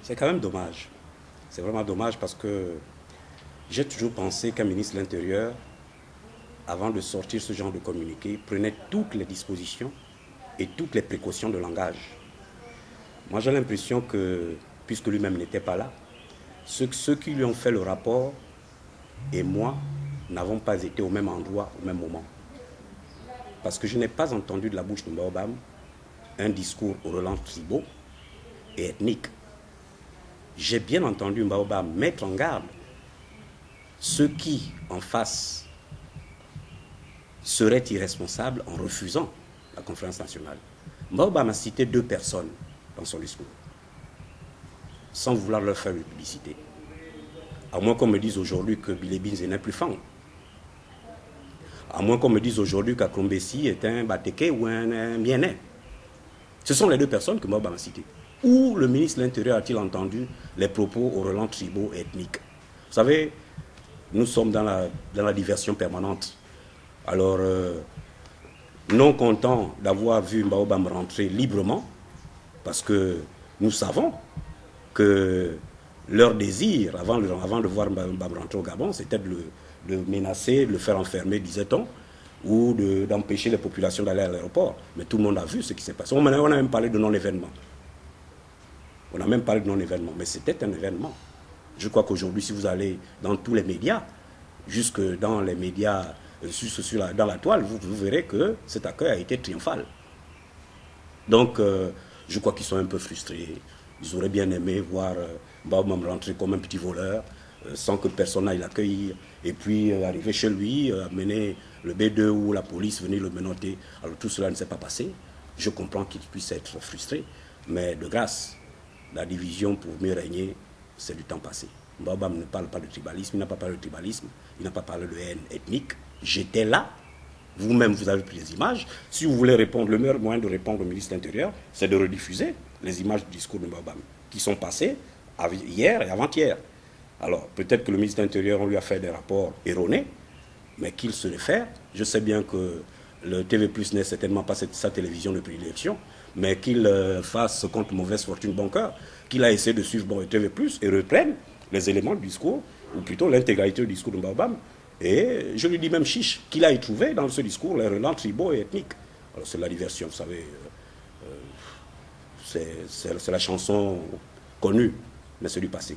C'est quand même dommage. C'est vraiment dommage parce que j'ai toujours pensé qu'un ministre de l'Intérieur, avant de sortir ce genre de communiqué, prenait toutes les dispositions et toutes les précautions de langage. Moi, j'ai l'impression que, puisque lui-même n'était pas là, ceux qui lui ont fait le rapport et moi n'avons pas été au même endroit au même moment. Parce que je n'ai pas entendu de la bouche de Baobam un discours au relents tribaux et ethniques. J'ai bien entendu Baobam mettre en garde ceux qui, en face, seraient irresponsables en refusant la conférence nationale. Baobam a cité 2 personnes dans son discours, sans vouloir leur faire de publicité. À moins qu'on me dise aujourd'hui que Billy Binze n'est plus fan. À moins qu'on me dise aujourd'hui qu'Akrombessi est un Bateke ou un Mienais. Ce sont les 2 personnes que Baobam a citées. Où le ministre de l'Intérieur a-t-il entendu les propos au relents tribaux et ethniques? Vous savez, nous sommes dans la diversion permanente. Alors, non content d'avoir vu Baobam rentrer librement, parce que nous savons que leur désir, avant de voir Baobam rentrer au Gabon, c'était de le menacer, de le faire enfermer, disait-on, ou d'empêcher les populations d'aller à l'aéroport. Mais tout le monde a vu ce qui s'est passé. On a même parlé de non-événement. On a même parlé de non-événement, mais c'était un événement. Je crois qu'aujourd'hui, si vous allez dans tous les médias, jusque dans les médias, dans la toile, vous verrez que cet accueil a été triomphal. Donc, je crois qu'ils sont un peu frustrés. Ils auraient bien aimé voir Baobam rentrer comme un petit voleur, sans que personne n'aille l'accueillir, et puis arriver chez lui, amener le B2 ou la police, venir le menotter. Alors tout cela ne s'est pas passé. Je comprends qu'ils puissent être frustrés, mais de grâce, la division pour mieux régner, c'est du temps passé. Baobam ne parle pas de tribalisme, il n'a pas parlé de tribalisme, il n'a pas parlé de haine ethnique. J'étais là, vous-même vous avez pris les images. Si vous voulez répondre, le meilleur moyen de répondre au ministre de l'Intérieur, c'est de rediffuser les images du discours de Baobam, qui sont passées hier et avant-hier. Alors, peut-être que le ministre de l'Intérieur, on lui a fait des rapports erronés, mais qu'il se réfère. Je sais bien que le TV Plus n'est certainement pas sa télévision de prédilection, mais qu'il fasse contre mauvaise fortune bon cœur, qu'il a essayé de suivre TV Plus et reprenne les éléments du discours, ou plutôt l'intégralité du discours de Baobam. Et je lui dis même chiche, qu'il a y trouvé dans ce discours les relents tribaux et ethniques. Alors c'est la diversion, vous savez, c'est la chanson connue, mais c'est du passé.